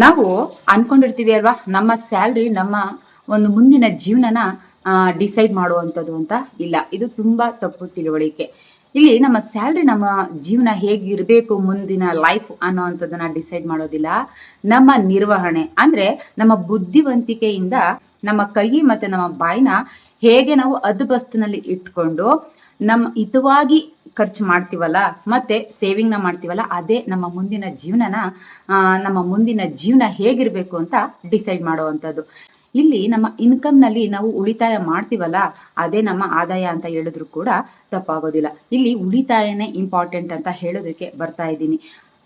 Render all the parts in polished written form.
ನಾವು ಅನ್ಕೊಂಡಿರ್ತೀವಿ ಅಲ್ವಾ, ನಮ್ಮ ಸ್ಯಾಲ್ರಿ ನಮ್ಮ ಒಂದು ಮುಂದಿನ ಜೀವನನ ಡಿಸೈಡ್ ಮಾಡುವಂಥದ್ದು ಅಂತ. ಇಲ್ಲ, ಇದು ತುಂಬಾ ತಪ್ಪು ತಿಳುವಳಿಕೆ. ಇಲ್ಲಿ ನಮ್ಮ ಸ್ಯಾಲ್ರಿ ನಮ್ಮ ಜೀವನ ಹೇಗಿರ್ಬೇಕು ಮುಂದಿನ ಲೈಫ್ ಅನ್ನೋವಂಥದ್ದನ್ನ ಡಿಸೈಡ್ ಮಾಡೋದಿಲ್ಲ. ನಮ್ಮ ನಿರ್ವಹಣೆ ಅಂದ್ರೆ ನಮ್ಮ ಬುದ್ಧಿವಂತಿಕೆಯಿಂದ ನಮ್ಮ ಕೈ ಮತ್ತೆ ನಮ್ಮ ಬಾಯಿನ ಹೇಗೆ ನಾವು ಹದ್ದುಬಸ್ತಿನಲ್ಲಿ ಇಟ್ಕೊಂಡು ನಮ್ಮ ಹಿತವಾಗಿ ಖರ್ಚು ಮಾಡ್ತೀವಲ್ಲ, ಮತ್ತೆ ಸೇವಿಂಗ್ ನ ಮಾಡ್ತೀವಲ್ಲ, ಅದೇ ನಮ್ಮ ಮುಂದಿನ ಜೀವನನ ನಮ್ಮ ಮುಂದಿನ ಜೀವನ ಹೇಗಿರ್ಬೇಕು ಅಂತ ಡಿಸೈಡ್ ಮಾಡುವಂಥದ್ದು. ಇಲ್ಲಿ ನಮ್ಮ ಇನ್ಕಮ್ ನಲ್ಲಿ ನಾವು ಉಳಿತಾಯ ಮಾಡ್ತೀವಲ್ಲ, ಅದೇ ನಮ್ಮ ಆದಾಯ ಅಂತ ಹೇಳಿದ್ರು ಕೂಡ ತಪ್ಪಾಗೋದಿಲ್ಲ. ಇಲ್ಲಿ ಉಳಿತಾಯನೇ ಇಂಪಾರ್ಟೆಂಟ್ ಅಂತ ಹೇಳೋದಕ್ಕೆ ಬರ್ತಾ ಇದ್ದೀನಿ.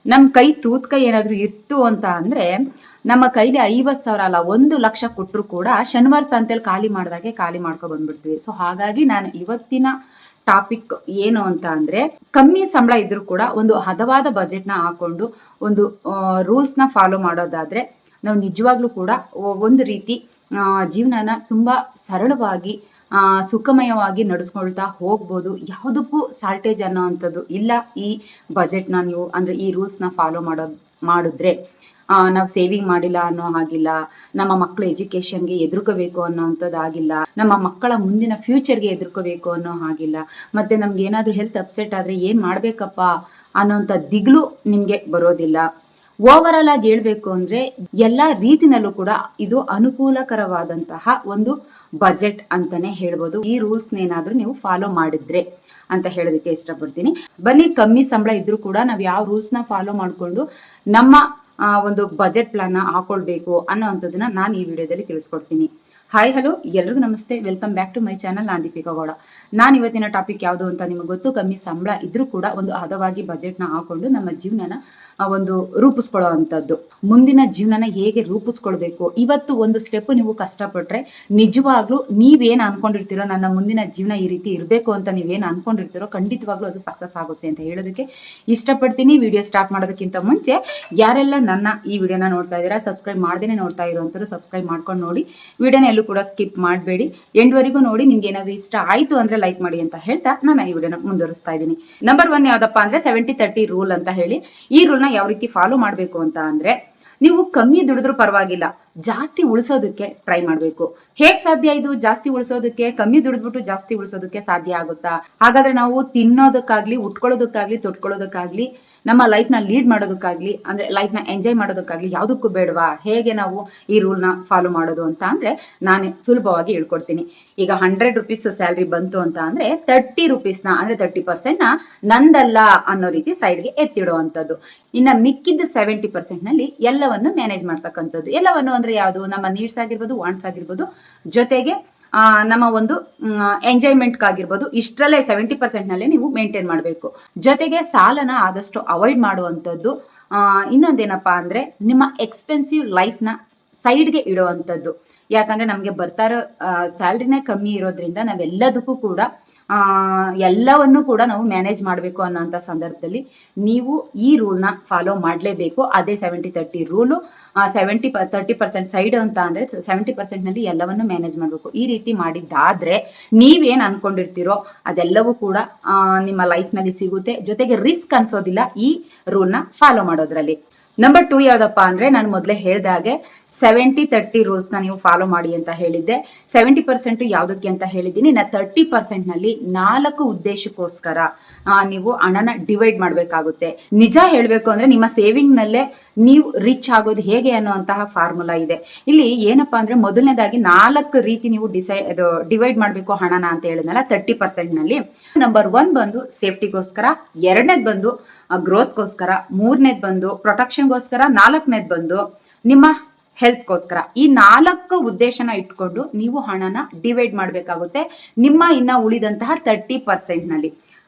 ನಮ್ ಕೈ ತೂತ್ಕ ಏನಾದ್ರು ಇರ್ತು ಅಂತ ಅಂದ್ರೆ, ನಮ್ಮ ಕೈಲಿ 50,000 ಅಲ್ಲ 1,00,000 ಕೊಟ್ಟರು ಕೂಡ ಶನಿವಾರ ಸಂತೆಯಲ್ಲಿ ಖಾಲಿ ಮಾಡಿದಾಗೆ ಖಾಲಿ ಮಾಡ್ಕೊ ಬಂದ್ಬಿಡ್ತೀವಿ. ಸೊ ಹಾಗಾಗಿ ನಾನು ಇವತ್ತಿನ ಟಾಪಿಕ್ ಏನು ಅಂತ ಅಂದ್ರೆ, ಕಮ್ಮಿ ಸಂಬಳ ಇದ್ರೂ ಕೂಡ ಒಂದು ಹದವಾದ ಬಜೆಟ್ ನ ಹಾಕೊಂಡು ಒಂದು ರೂಲ್ಸ್ ನ ಫಾಲೋ ಮಾಡೋದಾದ್ರೆ ನಾವು ನಿಜವಾಗ್ಲೂ ಕೂಡ ಒಂದು ರೀತಿ ಜೀವನನ ತುಂಬಾ ಸರಳವಾಗಿ ಸುಖಮಯವಾಗಿ ನಡೆಸ್ಕೊಳ್ತಾ ಹೋಗ್ಬೋದು. ಯಾವುದಕ್ಕೂ ಸಾಲ್ಟೇಜ್ ಅನ್ನೋ ಅಂಥದ್ದು ಇಲ್ಲ ಈ ಬಜೆಟ್ನ ನೀವು ಅಂದ್ರೆ ಈ ರೂಲ್ಸ್ನ ಫಾಲೋ ಮಾಡಿದ್ರೆ. ನಾವು ಸೇವಿಂಗ್ ಮಾಡಿಲ್ಲ ಅನ್ನೋ ಹಾಗಿಲ್ಲ, ನಮ್ಮ ಮಕ್ಕಳ ಎಜುಕೇಶನ್ಗೆ ಎದುರ್ಕೋಬೇಕು ಅನ್ನೋ ಅಂಥದ್ದು ಆಗಿಲ್ಲ, ನಮ್ಮ ಮಕ್ಕಳ ಮುಂದಿನ ಫ್ಯೂಚರ್ಗೆ ಎದುರ್ಕೋಬೇಕು ಅನ್ನೋ ಹಾಗಿಲ್ಲ, ಮತ್ತೆ ನಮ್ಗೆ ಏನಾದ್ರೂ ಹೆಲ್ತ್ ಅಪ್ಸೆಟ್ ಆದ್ರೆ ಏನ್ ಮಾಡ್ಬೇಕಪ್ಪ ಅನ್ನೋಂಥ ದಿಗ್ಲು ನಿಮ್ಗೆ ಬರೋದಿಲ್ಲ. ಓವರ್ ಆಲ್ ಆಗಿ ಹೇಳ್ಬೇಕು ಅಂದ್ರೆ ಎಲ್ಲಾ ರೀತಿನಲ್ಲೂ ಕೂಡ ಇದು ಅನುಕೂಲಕರವಾದಂತಹ ಒಂದು ಬಜೆಟ್ ಅಂತಾನೆ ಹೇಳ್ಬೋದು, ಈ ರೂಲ್ಸ್ ಏನಾದ್ರೂ ನೀವು ಫಾಲೋ ಮಾಡಿದ್ರೆ ಅಂತ ಹೇಳೋದಕ್ಕೆ ಇಷ್ಟಪಡ್ತೀನಿ. ಬನ್ನಿ, ಕಮ್ಮಿ ಸಂಬಳ ಇದ್ರೂ ಕೂಡ ನಾವ್ ಯಾವ ರೂಲ್ಸ್ ನ ಫಾಲೋ ಮಾಡ್ಕೊಂಡು ನಮ್ಮ ಒಂದು ಬಜೆಟ್ ಪ್ಲಾನ್ ನ ಹಾಕೊಳ್ಬೇಕು ಅನ್ನೋ ಅಂಥದ್ದನ್ನ ನಾನು ಈ ವಿಡಿಯೋದಲ್ಲಿ ತಿಳಿಸ್ಕೊಡ್ತೀನಿ. ಹಾಯ್ ಹಲೋ, ಎಲ್ರಿಗೂ ನಮಸ್ತೆ, welcome back to my channel. ನಾನು ದೀಪಿಕಾ ಗೌಡ. ನಾನು ಇವತ್ತಿನ ಟಾಪಿಕ್ ಯಾವುದು ಅಂತ ನಿಮಗೆ ಗೊತ್ತು. ಕಮ್ಮಿ ಸಂಬಳ ಇದ್ರೂ ಕೂಡ ಒಂದು ಹದವಾಗಿ ಬಜೆಟ್ ನ ಹಾಕೊಂಡು ನಮ್ಮ ಜೀವನನ ಒಂದು ರೂಪಿಸ್ಕೊಳ್ಳೋ ಅಂಥದ್ದು, ಮುಂದಿನ ಜೀವನನ ಹೇಗೆ ರೂಪಿಸ್ಕೊಳ್ಬೇಕು. ಇವತ್ತು ಒಂದು ಸ್ಟೆಪ್ ನೀವು ಕಷ್ಟಪಟ್ರೆ ನಿಜವಾಗ್ಲೂ ನೀವೇನ್ ಅನ್ಕೊಂಡಿರ್ತೀರೋ, ನನ್ನ ಮುಂದಿನ ಜೀವನ ಈ ರೀತಿ ಇರಬೇಕು ಅಂತ ನೀವೇನ್ ಅನ್ಕೊಂಡಿರ್ತೀರೋ ಖಂಡಿತವಾಗ್ಲೂ ಅದು ಸಕ್ಸಸ್ ಆಗುತ್ತೆ ಅಂತ ಹೇಳೋದಕ್ಕೆ ಇಷ್ಟಪಡ್ತೀನಿ. ವಿಡಿಯೋ ಸ್ಟಾರ್ಟ್ ಮಾಡೋದಕ್ಕಿಂತ ಮುಂಚೆ ಯಾರೆಲ್ಲ ನನ್ನ ಈ ವಿಡಿಯೋನ ನೋಡ್ತಾ ಇದ್ದೀರಾ, ಸಬ್ಸ್ಕ್ರೈಬ್ ಮಾಡ್ದೇನೆ ನೋಡ್ತಾ ಇರುವಂತರು ಸಬ್ಸ್ಕ್ರೈಬ್ ಮಾಡ್ಕೊಂಡು ನೋಡಿ. ವಿಡಿಯೋನ ಎಲ್ಲೂ ಕೂಡ ಸ್ಕಿಪ್ ಮಾಡಬೇಡಿ, ಎಂಡ್ವರೆಗೂ ನೋಡಿ. ನಿಮ್ಗೆ ಏನಾದ್ರು ಇಷ್ಟ ಆಯ್ತು ಅಂದ್ರೆ ಲೈಕ್ ಮಾಡಿ ಅಂತ ಹೇಳ್ತಾ ನಾನು ಈ ವಿಡಿಯೋನ ಮುಂದುವರಿಸ್ತಾ ಇದ್ದೀನಿ. ನಂಬರ್ 1 ಯಾವ್ದಪ್ಪ ಅಂದ್ರೆ 70-30 ರೂಲ್ ಅಂತ ಹೇಳಿ. ಈ ರೂಲ್ ನ ಯಾವ ರೀತಿ ಫಾಲೋ ಮಾಡ್ಬೇಕು ಅಂತ ಅಂದ್ರೆ, ನೀವು ಕಮ್ಮಿ ದುಡಿದ್ರೂ ಪರವಾಗಿಲ್ಲ, ಜಾಸ್ತಿ ಉಳಿಸೋದಕ್ಕೆ ಟ್ರೈ ಮಾಡ್ಬೇಕು. ಹೇಗ್ ಸಾಧ್ಯ ಇದು? ಜಾಸ್ತಿ ಉಳಿಸೋದಕ್ಕೆ, ಕಮ್ಮಿ ದುಡಿದ್ಬಿಟ್ಟು ಜಾಸ್ತಿ ಉಳಿಸೋದಕ್ಕೆ ಸಾಧ್ಯ ಆಗುತ್ತಾ? ಹಾಗಾದ್ರೆ ನಾವು ತಿನ್ನೋದಕ್ಕಾಗ್ಲಿ, ಉಟ್ಕೊಳ್ಳೋದಕ್ಕಾಗ್ಲಿ, ತೊಟ್ಕೊಳ್ಳೋದಕ್ಕಾಗ್ಲಿ, ನಮ್ಮ ಲೈಫ್ ನ ಲೀಡ್ ಮಾಡೋದಕ್ಕಾಗ್ಲಿ, ಅಂದ್ರೆ ಲೈಫ್ ನ ಎಂಜಾಯ್ ಮಾಡೋದಕ್ಕಾಗ್ಲಿ ಯಾವುದಕ್ಕೂ ಬೇಡವಾ? ಹೇಗೆ ನಾವು ಈ ರೂಲ್ ನ ಫಾಲೋ ಮಾಡೋದು ಅಂತ ಅಂದ್ರೆ ನಾನೇ ಸುಲಭವಾಗಿ ಹೇಳ್ಕೊಡ್ತೀನಿ. ಈಗ 100 ರೂಪೀಸ್ ಸ್ಯಾಲ್ರಿ ಬಂತು ಅಂತ ಅಂದ್ರೆ 30 ರೂಪೀಸ್ನ ಅಂದ್ರೆ 30% ನಂದಲ್ಲ ಅನ್ನೋ ರೀತಿ ಸೈಡ್ಗೆ ಎತ್ತಿಡುವಂಥದ್ದು. ಇನ್ನ ಮಿಕ್ಕಿದ್ದ 70% ನಲ್ಲಿ ಎಲ್ಲವನ್ನು ಮ್ಯಾನೇಜ್ ಮಾಡ್ತಕ್ಕಂಥದ್ದು. ಎಲ್ಲವನ್ನು ಅಂದ್ರೆ ಯಾವುದು? ನಮ್ಮ ನೀಡ್ಸ್ ಆಗಿರ್ಬೋದು, ವಾಂಟ್ಸ್ ಆಗಿರ್ಬೋದು, ಜೊತೆಗೆ ನಮ್ಮ ಒಂದು ಎಂಜಾಯ್ಮೆಂಟ್ ಆಗಿರ್ಬೋದು. ಇಷ್ಟರಲ್ಲೇ 70% ನಲ್ಲೇ ನೀವು ಮೇಂಟೈನ್ ಮಾಡಬೇಕು. ಜೊತೆಗೆ ಸಾಲನ ಆದಷ್ಟು ಅವಾಯ್ಡ್ ಮಾಡುವಂಥದ್ದು. ಇನ್ನೊಂದೇನಪ್ಪಾ ಅಂದ್ರೆ ನಿಮ್ಮ ಎಕ್ಸ್ಪೆನ್ಸಿವ್ ಲೈಫ್ ನ ಸೈಡ್ಗೆ ಇಡುವಂಥದ್ದು. ಯಾಕಂದ್ರೆ ನಮ್ಗೆ ಬರ್ತಾ ಇರೋ ಸ್ಯಾಲ್ರಿನೇ ಕಮ್ಮಿ ಇರೋದ್ರಿಂದ ನಾವೆಲ್ಲದಕ್ಕೂ ಕೂಡ ಎಲ್ಲವನ್ನೂ ಕೂಡ ನಾವು ಮ್ಯಾನೇಜ್ ಮಾಡಬೇಕು ಅನ್ನೋಂಥ ಸಂದರ್ಭದಲ್ಲಿ ನೀವು ಈ ರೂಲ್ ನ ಫಾಲೋ ಮಾಡಲೇಬೇಕು. ಅದೇ 70-30 ರೂಲು. 30% ಸೈಡ್ ಅಂತ ಅಂದ್ರೆ 70% ನಲ್ಲಿ ಎಲ್ಲವನ್ನು ಮ್ಯಾನೇಜ್ ಮಾಡಬೇಕು. ಈ ರೀತಿ ಮಾಡಿದ್ದಾದ್ರೆ ನೀವೇನ್ ಅನ್ಕೊಂಡಿರ್ತೀರೋ ಅದೆಲ್ಲವೂ ಕೂಡ ನಿಮ್ಮ ಲೈಫ್ ನಲ್ಲಿ ಸಿಗುತ್ತೆ. ಜೊತೆಗೆ ರಿಸ್ಕ್ ಅನ್ಸೋದಿಲ್ಲ ಈ ರೂಲ್ ನ ಫಾಲೋ ಮಾಡೋದ್ರಲ್ಲಿ. ನಂಬರ್ 2 ಯಾವ್ದಪ್ಪ ಅಂದ್ರೆ, ನಾನು ಮೊದಲೇ ಹೇಳ್ದಾಗೆ 70-30 ರೂಲ್ಸ್ ನ ನೀವು ಫಾಲೋ ಮಾಡಿ ಅಂತ ಹೇಳಿದ್ದೆ. 70% ಯಾವ್ದಕ್ಕೆ ಅಂತ ಹೇಳಿದ್ದೀನಿ. 30% ನಲ್ಲಿ 4 ಉದ್ದೇಶಕ್ಕೋಸ್ಕರ ನೀವು ಹಣನ ಡಿವೈಡ್ ಮಾಡ್ಬೇಕಾಗುತ್ತೆ. ನಿಜ ಹೇಳ್ಬೇಕು ಅಂದ್ರೆ ನಿಮ್ಮ ಸೇವಿಂಗ್ ನಲ್ಲೇ ನೀವು ರಿಚ್ ಆಗೋದು ಹೇಗೆ ಅನ್ನುವಂತಹ ಫಾರ್ಮುಲಾ ಇದೆ. ಇಲ್ಲಿ ಏನಪ್ಪಾ ಅಂದ್ರೆ, ಮೊದಲನೇದಾಗಿ 4 ರೀತಿ ನೀವು ಡಿವೈಡ್ ಮಾಡ್ಬೇಕು ಹಣನ ಅಂತ ಹೇಳಿದ್ನಲ್ಲ 30% ನಲ್ಲಿ. ನಂಬರ್ 1 ಬಂದು ಸೇಫ್ಟಿಗೋಸ್ಕರ, 2ನೇದ್ ಬಂದು ಗ್ರೋತ್ಗೋಸ್ಕರ, 3ನೇದ್ ಬಂದು ಪ್ರೊಟೆಕ್ಷನ್ಗೋಸ್ಕರ, 4ನೇದ್ ಬಂದು ನಿಮ್ಮ ಹೆಲ್ತ್ಗೋಸ್ಕರ. ಈ 4 ಉದ್ದೇಶನ ಇಟ್ಕೊಂಡು ನೀವು ಹಣನ ಡಿವೈಡ್ ಮಾಡ್ಬೇಕಾಗುತ್ತೆ ನಿಮ್ಮ ಇನ್ನ ಉಳಿದಂತಹ 30% ನಲ್ಲಿ.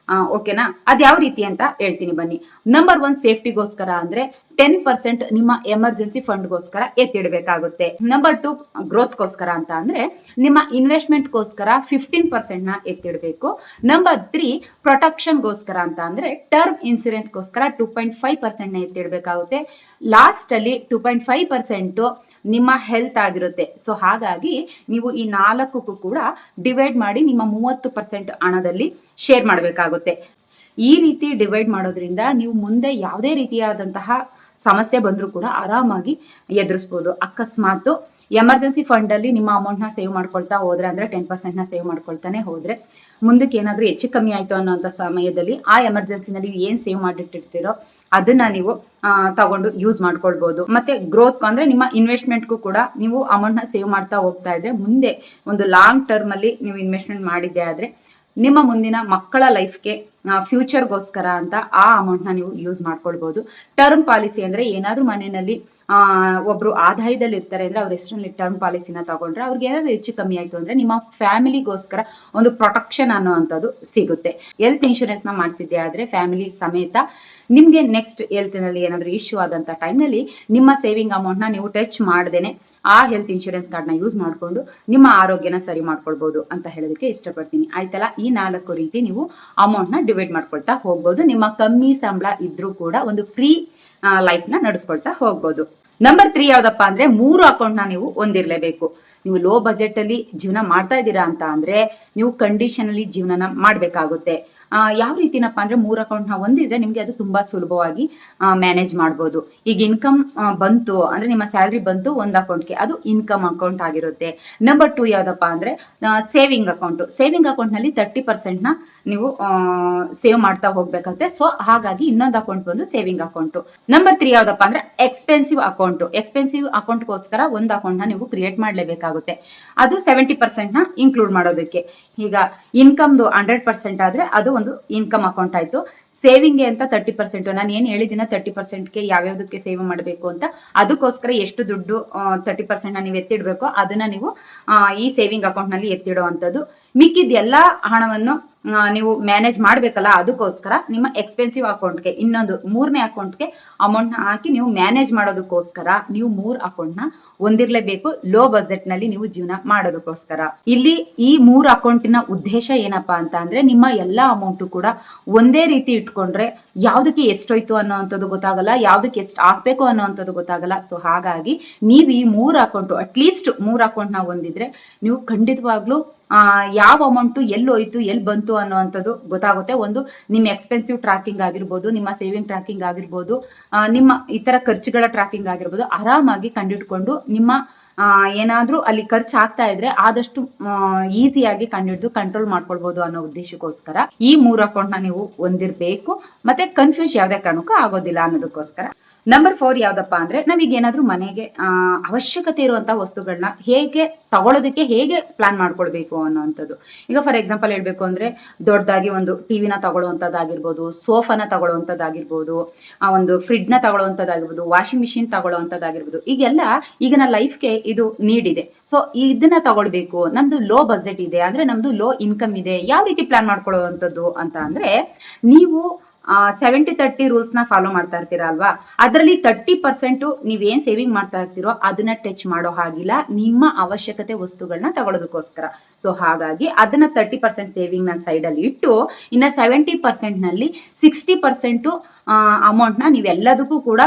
ಓಕೆನಾ? ಅದ್ ಯಾವ ರೀತಿ ಅಂತ ಹೇಳ್ತೀನಿ ಬನ್ನಿ. ನಂಬರ್ 1 ಸೇಫ್ಟಿಗೋಸ್ಕರ ಅಂದ್ರೆ 10% ನಿಮ್ಮ ಎಮರ್ಜೆನ್ಸಿ ಫಂಡ್ಗೋಸ್ಕರ ಎತ್ತಿಡ್ಬೇಕಾಗುತ್ತೆ. ನಂಬರ್ 2 ಗ್ರೋತ್ಗೋಸ್ಕರ ಅಂತ ಅಂದ್ರೆ ನಿಮ್ಮ ಇನ್ವೆಸ್ಟ್ಮೆಂಟ್ಗೋಸ್ಕರ 15% ನ ಎತ್ತಿಡ್ಬೇಕು. ನಂಬರ್ 3 ಪ್ರೊಟೆಕ್ಷನ್ಗೋಸ್ಕರ ಅಂತ ಅಂದ್ರೆ ಟರ್ಮ್ ಇನ್ಸೂರೆನ್ಸ್ಗೋಸ್ಕರ 2.5% ನ ಎತ್ತಿಡ್ಬೇಕಾಗುತ್ತೆ. ಲಾಸ್ಟ್ ಅಲ್ಲಿ 2.5% ನಿಮ್ಮ ಹೆಲ್ತ್ ಆಗಿರುತ್ತೆ. ಸೊ ಹಾಗಾಗಿ ನೀವು ಈ 4ಕ್ಕೂ ಕೂಡ ಡಿವೈಡ್ ಮಾಡಿ ನಿಮ್ಮ 30% ಹಣದಲ್ಲಿ ಶೇರ್ ಮಾಡಬೇಕಾಗುತ್ತೆ. ಈ ರೀತಿ ಡಿವೈಡ್ ಮಾಡೋದ್ರಿಂದ ನೀವು ಮುಂದೆ ಯಾವುದೇ ರೀತಿಯಾದಂತಹ ಸಮಸ್ಯೆ ಬಂದರೂ ಕೂಡ ಆರಾಮಾಗಿ ಎದುರಿಸ್ಬೋದು. ಅಕಸ್ಮಾತ್ ಎಮರ್ಜೆನ್ಸಿ ಫಂಡ್ ಅಲ್ಲಿ ನಿಮ್ಮ ಅಮೌಂಟ್ ನ ಸೇವ್ ಮಾಡ್ಕೊಳ್ತಾ ಹೋದ್ರೆ, ಅಂದ್ರೆ 10% ನ ಸೇವ್ ಮಾಡ್ಕೊಳ್ತಾನೆ ಹೋದ್ರೆ, ಮುಂದಕ್ಕೆ ಏನಾದ್ರೂ ಹೆಚ್ಚು ಕಮ್ಮಿ ಆಯ್ತು ಅನ್ನೋಂಥ ಸಮಯದಲ್ಲಿ ಆ ಎಮರ್ಜೆನ್ಸಿನಲ್ಲಿ ಏನ್ ಸೇವ್ ಮಾಡಿಟ್ಟಿರ್ತೀರೋ ಅದನ್ನ ನೀವು ತಗೊಂಡು ಯೂಸ್ ಮಾಡ್ಕೊಳ್ಬಹುದು. ಮತ್ತೆ ಗ್ರೋತ್ ಅಂದ್ರೆ ನಿಮ್ಮ ಇನ್ವೆಸ್ಟ್ಮೆಂಟ್ಗೂ ಕೂಡ ನೀವು ಅಮೌಂಟ್ ನ ಸೇವ್ ಮಾಡ್ತಾ ಹೋಗ್ತಾ ಇದ್ರೆ, ಮುಂದೆ ಒಂದು ಲಾಂಗ್ ಟರ್ಮ್ ಅಲ್ಲಿ ನೀವು ಇನ್ವೆಸ್ಟ್ಮೆಂಟ್ ಮಾಡಿದ್ದೆ ಆದ್ರೆ ನಿಮ್ಮ ಮುಂದಿನ ಮಕ್ಕಳ ಲೈಫ್ಗೆ ಫ್ಯೂಚರ್ಗೋಸ್ಕರ ಅಂತ ಆ ಅಮೌಂಟ್ ನ ನೀವು ಯೂಸ್ ಮಾಡ್ಕೊಳ್ಬಹುದು. ಟರ್ಮ್ ಪಾಲಿಸಿ ಅಂದ್ರೆ ಏನಾದ್ರೂ ಮನೆಯಲ್ಲಿ ಒಬ್ರು ಆದಾಯದಲ್ಲಿ ಇರ್ತಾರೆ ಅಂದ್ರೆ ಅವ್ರ ಹೆಸರಲ್ಲಿ ಟರ್ಮ್ ಪಾಲಿಸಿನ ತಗೊಂಡ್ರೆ ಅವ್ರಿಗೆ ಏನಾದ್ರು ಹೆಚ್ಚು ಕಮ್ಮಿ ಆಯ್ತು ಅಂದ್ರೆ ನಿಮ್ಮ ಫ್ಯಾಮಿಲಿಗೋಸ್ಕರ ಒಂದು ಪ್ರೊಟೆಕ್ಷನ್ ಅನ್ನೋವಂಥದ್ದು ಸಿಗುತ್ತೆ. ಹೆಲ್ತ್ ಇನ್ಶೂರೆನ್ಸ್ ನ ಮಾಡಿಸಿದ್ದೆ ಆದ್ರೆ ಫ್ಯಾಮಿಲಿ ಸಮೇತ ನಿಮ್ಗೆ ನೆಕ್ಸ್ಟ್ ಹೆಲ್ತ್ ನಲ್ಲಿ ಏನಾದ್ರು ಇಶ್ಯೂ ಆದಂತ ಟೈಮ್ ನಲ್ಲಿ ನಿಮ್ಮ ಸೇವಿಂಗ್ ಅಮೌಂಟ್ ನ ನೀವು ಟಚ್ ಮಾಡದೇನೆ ಆ ಹೆಲ್ತ್ ಇನ್ಶೂರೆನ್ಸ್ ಕಾರ್ಡ್ ನ ಯೂಸ್ ಮಾಡ್ಕೊಂಡು ನಿಮ್ಮ ಆರೋಗ್ಯನ ಸರಿ ಮಾಡ್ಕೊಳ್ಬಹುದು ಅಂತ ಹೇಳೋದಕ್ಕೆ ಇಷ್ಟಪಡ್ತೀನಿ. ಆಯ್ತಲ್ಲ, ಈ 4 ರೀತಿ ನೀವು ಅಮೌಂಟ್ ನ ಡಿವೈಡ್ ಮಾಡ್ಕೊಳ್ತಾ ಹೋಗ್ಬೋದು. ನಿಮ್ಮ ಕಮ್ಮಿ ಸಂಬಳ ಇದ್ರೂ ಕೂಡ ಒಂದು ಫ್ರೀ ಲೈಫ್ ನ ನಡೆಸ್ಕೊಳ್ತಾ ಹೋಗ್ಬೋದು. ನಂಬರ್ 3 ಯಾವ್ದಪ್ಪ ಅಂದ್ರೆ 3 ಅಕೌಂಟ್ ನ ನೀವು ಹೊಂದಿರ್ಲೇಬೇಕು. ನೀವು ಲೋ ಬಜೆಟ್ ಅಲ್ಲಿ ಜೀವನ ಮಾಡ್ತಾ ಇದ್ದೀರಾ ಅಂತ ಅಂದ್ರೆ ನೀವು ಕಂಡೀಷನ್ ಅಲ್ಲಿ ಜೀವನನ ಮಾಡ್ಬೇಕಾಗುತ್ತೆ. ಯಾವ ರೀತಿನಪ್ಪ ಅಂದ್ರೆ 3 ಅಕೌಂಟ್ ನ ಹೊಂದಿದ್ರೆ ನಿಮ್ಗೆ ಅದು ತುಂಬಾ ಸುಲಭವಾಗಿ ಮ್ಯಾನೇಜ್ ಮಾಡ್ಬೋದು. ಈಗ ಇನ್ಕಮ್ ಬಂತು ಅಂದ್ರೆ ನಿಮ್ಮ ಸ್ಯಾಲ್ರಿ ಬಂತು ಒಂದು ಅಕೌಂಟ್ಗೆ, ಅದು ಇನ್ಕಮ್ ಅಕೌಂಟ್ ಆಗಿರುತ್ತೆ. ನಂಬರ್ 2 ಯಾವ್ದಪ್ಪ ಅಂದ್ರೆ ಸೇವಿಂಗ್ ಅಕೌಂಟ್. ಸೇವಿಂಗ್ ಅಕೌಂಟ್ ನಲ್ಲಿ 30% ನ ನೀವು ಸೇವ್ ಮಾಡ್ತಾ ಹೋಗ್ಬೇಕಾಗುತ್ತೆ. ಸೊ ಹಾಗಾಗಿ ಇನ್ನೊಂದು ಅಕೌಂಟ್ ಬಂದು ಸೇವಿಂಗ್ ಅಕೌಂಟ್. ನಂಬರ್ 3 ಯಾವ್ದಪ್ಪ ಅಂದ್ರೆ ಎಕ್ಸ್ಪೆನ್ಸಿವ್ ಅಕೌಂಟ್. ಎಕ್ಸ್ಪೆನ್ಸಿವ್ ಅಕೌಂಟ್ಗೋಸ್ಕರ ಒಂದು ಅಕೌಂಟ್ ನ ನೀವು ಕ್ರಿಯೇಟ್ ಮಾಡ್ಲೇಬೇಕಾಗುತ್ತೆ. ಅದು 70% ನ ಇನ್ಕ್ಲೂಡ್ ಮಾಡೋದಕ್ಕೆ. ಈಗ ಇನ್ಕಮ್ದು 100% ಆದ್ರೆ ಅದು ಒಂದು ಇನ್ಕಮ್ ಅಕೌಂಟ್ ಆಯ್ತು. ಸೇವಿಂಗ್ಗೆ ಅಂತ 30%, ನಾನು ಏನ್ ಹೇಳಿದಿನ 30%ಗೆ ಯಾವ್ಯಾವ್ದಕ್ಕೆ ಸೇವ್ ಮಾಡಬೇಕು ಅಂತ, ಅದಕ್ಕೋಸ್ಕರ ಎಷ್ಟು ದುಡ್ಡು 30% ನ ನೀವು ಎತ್ತಿಡ್ಬೇಕು ಅದನ್ನ ನೀವು ಈ ಸೇವಿಂಗ್ ಅಕೌಂಟ್ ನಲ್ಲಿ ಎತ್ತಿಡುವಂಥದ್ದು. ಮಿಕ್ಕಿದ ಎಲ್ಲಾ ಹಣವನ್ನು ನೀವು ಮ್ಯಾನೇಜ್ ಮಾಡ್ಬೇಕಲ್ಲ, ಅದಕ್ಕೋಸ್ಕರ ನಿಮ್ಮ ಎಕ್ಸ್ಪೆನ್ಸಿವ್ ಅಕೌಂಟ್ಗೆ ಇನ್ನೊಂದು 3ನೇ ಅಕೌಂಟ್ಗೆ ಅಮೌಂಟ್ ನ ಹಾಕಿ ನೀವು ಮ್ಯಾನೇಜ್ ಮಾಡೋದಕ್ಕೋಸ್ಕರ ನೀವು 3 ಅಕೌಂಟ್ ನ ಹೊಂದಿರ್ಲೇಬೇಕು. ಲೋ ಬಜೆಟ್ ನಲ್ಲಿ ನೀವು ಜೀವನ ಮಾಡೋದಕ್ಕೋಸ್ಕರ. ಇಲ್ಲಿ ಈ 3 ಅಕೌಂಟಿನ ಉದ್ದೇಶ ಏನಪ್ಪಾ ಅಂತ ಅಂದ್ರೆ, ನಿಮ್ಮ ಎಲ್ಲಾ ಅಮೌಂಟ್ ಕೂಡ ಒಂದೇ ರೀತಿ ಇಟ್ಕೊಂಡ್ರೆ ಯಾವ್ದಕ್ಕೆ ಎಷ್ಟೋಯ್ತು ಅನ್ನೋಂಥದ್ದು ಗೊತ್ತಾಗಲ್ಲ, ಯಾವ್ದಕ್ಕೆ ಎಷ್ಟು ಹಾಕ್ಬೇಕು ಅನ್ನೋಂಥದ್ದು ಗೊತ್ತಾಗಲ್ಲ. ಸೊ ಹಾಗಾಗಿ ನೀವು ಈ 3 ಅಕೌಂಟ್, ಅಟ್ಲೀಸ್ಟ್ 3 ಅಕೌಂಟ್ ನ ಹೊಂದಿದ್ರೆ ನೀವು ಖಂಡಿತವಾಗ್ಲೂ ಯಾವ ಅಮೌಂಟ್ ಎಲ್ಲಿ ಹೋಯ್ತು ಎಲ್ಲಿ ಬಂತು ಅನ್ನೋವಂಥದ್ದು ಗೊತ್ತಾಗುತ್ತೆ. ಒಂದು ನಿಮ್ಮ ಎಕ್ಸ್ಪೆನ್ಸಿವ್ ಟ್ರ್ಯಾಕಿಂಗ್ ಆಗಿರ್ಬೋದು, ನಿಮ್ಮ ಸೇವಿಂಗ್ ಟ್ರ್ಯಾಕಿಂಗ್ ಆಗಿರ್ಬೋದು, ನಿಮ್ಮ ಇತರ ಖರ್ಚುಗಳ ಟ್ರ್ಯಾಕಿಂಗ್ ಆಗಿರ್ಬೋದು, ಆರಾಮಾಗಿ ಕಂಡಿಡ್ಕೊಂಡು ನಿಮ್ಮ ಏನಾದ್ರೂ ಅಲ್ಲಿ ಖರ್ಚು ಆಗ್ತಾ ಇದ್ರೆ ಆದಷ್ಟು ಈಸಿಯಾಗಿ ಕಂಡಿಡ್ದು ಕಂಟ್ರೋಲ್ ಮಾಡ್ಕೊಳ್ಬಹುದು ಅನ್ನೋ ಉದ್ದೇಶಕ್ಕೋಸ್ಕರ ಈ 3 ಅಕೌಂಟ್ ನ ನೀವು ಹೊಂದಿರ್ಬೇಕು. ಮತ್ತೆ ಕನ್ಫ್ಯೂಸ್ ಯಾವ್ದೇ ಕಾರಣಕ್ಕೂ ಆಗೋದಿಲ್ಲ ಅನ್ನೋದಕ್ಕೋಸ್ಕರ. ನಂಬರ್ 4 ಯಾವ್ದಪ್ಪ ಅಂದ್ರೆ, ನಾವೀಗ ಏನಾದ್ರೂ ಮನೆಗೆ ಅವಶ್ಯಕತೆ ಇರುವಂತಹ ವಸ್ತುಗಳನ್ನ ತಗೊಳ್ಳೋದಕ್ಕೆ ಹೇಗೆ ಪ್ಲಾನ್ ಮಾಡ್ಕೊಳ್ಬೇಕು ಅನ್ನೋಂಥದ್ದು. ಈಗ ಫಾರ್ ಎಕ್ಸಾಂಪಲ್ ಹೇಳ್ಬೇಕು ಅಂದ್ರೆ, ದೊಡ್ಡದಾಗಿ ಒಂದು ಟಿವಿನ ತಗೊಳ್ಳುವಂಥದ್ದಾಗಿರ್ಬೋದು, ಸೋಫಾನ ತಗೊಳ್ಳುವಂಥದ್ದಾಗಿರ್ಬೋದು, ಒಂದು ಫ್ರಿಡ್ಜ್ ನ ತಗೊಳ್ಳುವಂಥದ್ದಾಗಿರ್ಬೋದು, ವಾಷಿಂಗ್ ಮಿಷಿನ್ ತಗೊಳ್ಳುವಂಥದ್ದಾಗಿರ್ಬೋದು. ಈಗ ನನ್ನ ಲೈಫ್ಗೆ ಇದು ನೀಡ್ ಇದೆ, ಸೊ ಇದನ್ನ ತಗೊಳ್ಬೇಕು, ನಮ್ದು ಲೋ ಬಜೆಟ್ ಇದೆ ಅಂದ್ರೆ ನಮ್ದು ಲೋ ಇನ್ಕಮ್ ಇದೆ, ಯಾವ ರೀತಿ ಪ್ಲಾನ್ ಮಾಡ್ಕೊಳ್ಳುವಂಥದ್ದು ಅಂತ ಅಂದ್ರೆ, ನೀವು 70-30 ರೂಲ್ಸ್ ನ ಫಾಲೋ ಮಾಡ್ತಾ ಇರ್ತೀರಾ ಅಲ್ವಾ, ಅದರಲ್ಲಿ 30% ನೀವೇನ್ ಸೇವಿಂಗ್ ಮಾಡ್ತಾ ಇರ್ತೀರೋ ಅದನ್ನ ಟಚ್ ಮಾಡೋ ಹಾಗಿಲ್ಲ, ನಿಮ್ಮ ಅವಶ್ಯಕತೆ ವಸ್ತುಗಳನ್ನ ತಗೊಳ್ಳೋದಕ್ಕೋಸ್ಕರ. ಸೊ ಹಾಗಾಗಿ ಅದನ್ನ 30% ಸೇವಿಂಗ್ ನ ಸೈಡ್ ಅಲ್ಲಿ ಇಟ್ಟು, ಇನ್ನ 70% ನಲ್ಲಿ 60% ಅಮೌಂಟ್ ನ ನೀವೆಲ್ಲದಕ್ಕೂ ಕೂಡ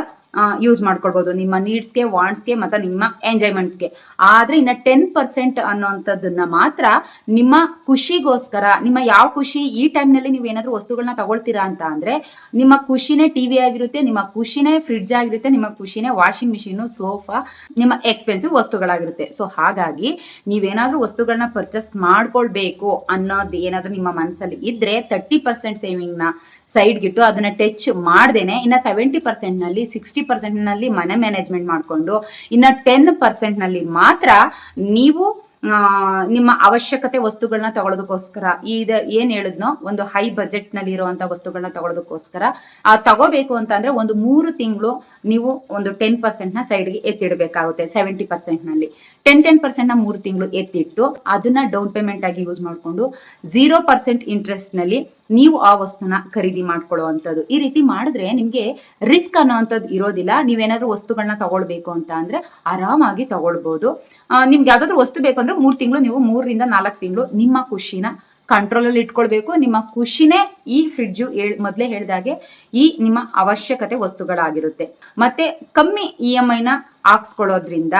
ಯೂಸ್ ಮಾಡ್ಕೊಳ್ಬಹುದು, ನಿಮ್ಮ ನೀಡ್ಸ್ಗೆ, ವಾಂಟ್ಸ್ಗೆ ಮತ್ತೆ ನಿಮ್ಮ ಎಂಜಾಯ್ಮೆಂಟ್ಸ್ಗೆ. ಆದ್ರೆ ಇನ್ನ 10% ಅನ್ನೋಂಥದ್ದನ್ನ ಮಾತ್ರ ನಿಮ್ಮ ಖುಷಿಗೋಸ್ಕರ, ನಿಮ್ಮ ಯಾವ ಖುಷಿ ಈ ಟೈಮ್ ನಲ್ಲಿ ನೀವು ಏನಾದ್ರೂ ವಸ್ತುಗಳನ್ನ ತಗೊಳ್ತೀರಾ ಅಂತ ಅಂದ್ರೆ, ನಿಮ್ಮ ಖುಷಿನೇ ಟಿವಿ ಆಗಿರುತ್ತೆ, ನಿಮ್ಮ ಖುಷಿನೇ ಫ್ರಿಡ್ಜ್ ಆಗಿರುತ್ತೆ, ನಿಮ್ಮ ಖುಷಿನೇ ವಾಷಿಂಗ್ ಮಿಷಿನ್, ಸೋಫಾ, ನಿಮ್ಮ ಎಕ್ಸ್ಪೆನ್ಸಿವ್ ವಸ್ತುಗಳಾಗಿರುತ್ತೆ. ಸೊ ಹಾಗಾಗಿ ನೀವೇನಾದ್ರೂ ವಸ್ತುಗಳನ್ನ ಪರ್ಚೇಸ್ ಮಾಡ್ಕೊಳ್ಬೇಕು ಅನ್ನೋದು ಏನಾದ್ರೂ ನಿಮ್ಮ ಮನಸ್ಸಲ್ಲಿ ಇದ್ರೆ 30% ಸೇವಿಂಗ್ ನ ಸೈಡ್ ಗಿಟ್ಟು ಅದನ್ನ ಟಚ್ ಮಾಡ್ದೇನೆ ಇನ್ನ 70% ನಲ್ಲಿ 60% ನಲ್ಲಿ ಮನೆ ಮ್ಯಾನೇಜ್ಮೆಂಟ್ ಮಾಡ್ಕೊಂಡು ಇನ್ನ 10% ನಲ್ಲಿ ಮಾತ್ರ ನೀವು ನಿಮ್ಮ ಅವಶ್ಯಕತೆ ವಸ್ತುಗಳನ್ನ ತಗೊಳ್ಳೋದಕ್ಕೋಸ್ಕರ, ಏನ್ ಹೇಳಿದ್ನೋ ಒಂದು ಹೈ ಬಜೆಟ್ ನಲ್ಲಿ ಇರುವಂತಹ ವಸ್ತುಗಳನ್ನ ತಗೊಳ್ಳೋದಕ್ಕೋಸ್ಕರ ತಗೋಬೇಕು ಅಂತ ಅಂದ್ರೆ ಒಂದು 3 ತಿಂಗಳು ನೀವು ಒಂದು 10% ನ ಸೈಡ್ಗೆ ಎತ್ತಿಡಬೇಕಾಗುತ್ತೆ. 70% ನಲ್ಲಿ 10% ನ 3 ತಿಂಗಳು ಎತ್ತಿಟ್ಟು ಅದನ್ನ ಡೌನ್ ಪೇಮೆಂಟ್ ಆಗಿ ಯೂಸ್ ಮಾಡ್ಕೊಂಡು 0% ಇಂಟ್ರೆಸ್ಟ್ ನಲ್ಲಿ ನೀವು ಆ ವಸ್ತುನ ಖರೀದಿ ಮಾಡ್ಕೊಳ್ಳುವಂಥದ್ದು. ಈ ರೀತಿ ಮಾಡಿದ್ರೆ ನಿಮ್ಗೆ ರಿಸ್ಕ್ ಅನ್ನೋವಂಥದ್ದು ಇರೋದಿಲ್ಲ. ನೀವೇನಾದ್ರೂ ವಸ್ತುಗಳನ್ನ ತಗೊಳ್ಬೇಕು ಅಂತ ಅಂದ್ರೆ ಆರಾಮಾಗಿ ತಗೊಳ್ಬಹುದು. ನಿಮ್ಗೆ ಯಾವ್ದಾದ್ರು ವಸ್ತು ಬೇಕು ಅಂದ್ರೆ 3 ತಿಂಗಳು ನೀವು 3ರಿಂದ 4 ತಿಂಗಳು ನಿಮ್ಮ ಖುಷಿನ ಕಂಟ್ರೋಲ್ ಅಲ್ಲಿ ಇಟ್ಕೊಳ್ಬೇಕು. ನಿಮ್ಮ ಖುಷಿನೇ ಈ ಫ್ರಿಡ್ಜು ಮೊದ್ಲೇ ಹೇಳಿದಾಗೆ ಈ ನಿಮ್ಮ ಅವಶ್ಯಕತೆ ವಸ್ತುಗಳಾಗಿರುತ್ತೆ. ಮತ್ತೆ ಕಮ್ಮಿ EMI ನ ಹಾಕ್ಸ್ಕೊಳ್ಳೋದ್ರಿಂದ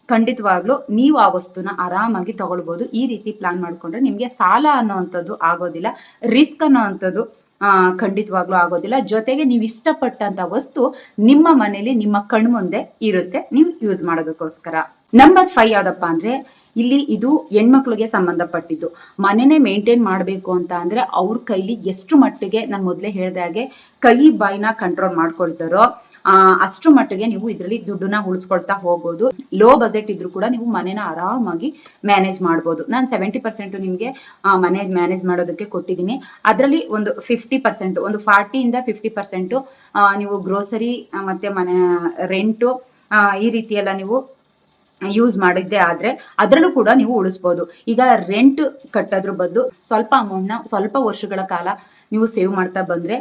ಖಂಡಿತವಾಗ್ಲೂ ನೀವು ಆ ವಸ್ತುನ ಆರಾಮಾಗಿ ತಗೊಳ್ಬಹುದು. ಈ ರೀತಿ ಪ್ಲಾನ್ ಮಾಡ್ಕೊಂಡ್ರೆ ನಿಮ್ಗೆ ಸಾಲ ಅನ್ನೋವಂಥದ್ದು ಆಗೋದಿಲ್ಲ, ರಿಸ್ಕ್ ಅನ್ನೋವಂಥದ್ದು ಖಂಡಿತವಾಗ್ಲೂ ಆಗೋದಿಲ್ಲ. ಜೊತೆಗೆ ನೀವು ಇಷ್ಟಪಟ್ಟಂತ ವಸ್ತು ನಿಮ್ಮ ಮನೇಲಿ ನಿಮ್ಮ ಕಣ್ಮುಂದೆ ಇರುತ್ತೆ, ನೀವು ಯೂಸ್ ಮಾಡೋದಕ್ಕೋಸ್ಕರ. ನಂಬರ್ 5 ಯಾವ್ದಪ್ಪ ಅಂದ್ರೆ, ಇಲ್ಲಿ ಇದು ಹೆಣ್ಮಕ್ಳಿಗೆ ಸಂಬಂಧಪಟ್ಟಿದ್ದು. ಮನೆನೇ ಮೇಂಟೈನ್ ಮಾಡಬೇಕು ಅಂತ ಅಂದ್ರೆ ಅವ್ರ ಕೈಲಿ ಎಷ್ಟು ಮಟ್ಟಿಗೆ ನಾನು ಮೊದಲೇ ಹೇಳ್ದ ಹಾಗೆ ಕೈ ಬಾಯಿನ ಕಂಟ್ರೋಲ್ ಮಾಡ್ಕೊಳ್ತಾರೋ ಅಷ್ಟು ಮಟ್ಟಿಗೆ ನೀವು ಇದರಲ್ಲಿ ದುಡ್ಡನ್ನ ಉಳಿಸ್ಕೊಳ್ತಾ ಹೋಗ್ಬೋದು. ಲೋ ಬಜೆಟ್ ಇದ್ರೂ ಕೂಡ ನೀವು ಮನೇನ ಆರಾಮಾಗಿ ಮ್ಯಾನೇಜ್ ಮಾಡ್ಬೋದು. ನಾನು 70% ನಿಮ್ಗೆ ಮನೆ ಮ್ಯಾನೇಜ್ ಮಾಡೋದಕ್ಕೆ ಕೊಟ್ಟಿದ್ದೀನಿ. ಅದರಲ್ಲಿ ಒಂದು 50%, ಒಂದು 40% ನೀವು ಗ್ರೋಸರಿ ಮತ್ತೆ ಮನೆ ರೆಂಟು ಈ ರೀತಿ ಎಲ್ಲ ನೀವು ಯೂಸ್ ಮಾಡಿದ್ದೆ ಆದ್ರೆ ಅದರಲ್ಲೂ ಕೂಡ ನೀವು ಉಳಿಸ್ಬೋದು. ಈಗ ರೆಂಟ್ ಕಟ್ಟೋದ್ರ ಬದಲು ಸ್ವಲ್ಪ ಅಮೌಂಟ್ನ ಸ್ವಲ್ಪ ವರ್ಷಗಳ ಕಾಲ ನೀವು ಸೇವ್ ಮಾಡ್ತಾ ಬಂದ್ರೆ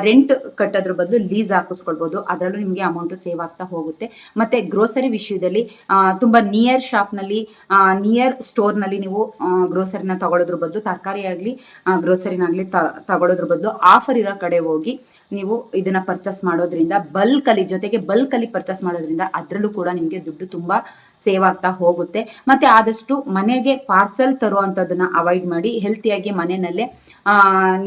ರೆಂಟ್ ಕಟ್ಟೋದ್ರ ಬದಲು ಲೀಸ್ ಹಾಕಿಸ್ಕೊಳ್ಬೋದು. ಅದರಲ್ಲೂ ನಿಮಗೆ ಅಮೌಂಟ್ ಸೇವ್ ಆಗ್ತಾ ಹೋಗುತ್ತೆ. ಮತ್ತೆ ಗ್ರೋಸರಿ ವಿಷಯದಲ್ಲಿ ತುಂಬಾ ನಿಯರ್ ಶಾಪ್ನಲ್ಲಿ ನಿಯರ್ ಸ್ಟೋರ್ನಲ್ಲಿ ನೀವು ಗ್ರೋಸರಿನ ತಗೊಳ್ಳೋದ್ರ ಬದಲು, ತರಕಾರಿ ಆಗಲಿ ಗ್ರೋಸರಿನಾಗ್ಲಿ ತಗೊಳ್ಳೋದ್ರ ಬದಲು ಆಫರ್ ಇರೋ ಕಡೆ ಹೋಗಿ ನೀವು ಇದನ್ನ ಪರ್ಚೇಸ್ ಮಾಡೋದ್ರಿಂದ ಜೊತೆಗೆ ಬಲ್ಕ್ ಅಲ್ಲಿ ಪರ್ಚೇಸ್ ಮಾಡೋದ್ರಿಂದ ಅದರಲ್ಲೂ ಕೂಡ ನಿಮಗೆ ದುಡ್ಡು ತುಂಬಾ ಸೇವ್ ಆಗ್ತಾ ಹೋಗುತ್ತೆ. ಮತ್ತೆ ಆದಷ್ಟು ಮನೆಗೆ ಪಾರ್ಸೆಲ್ ತರುವಂತದನ್ನ ಅವಾಯ್ಡ್ ಮಾಡಿ ಹೆಲ್ತಿಯಾಗಿ ಮನೆಯಲ್ಲೇ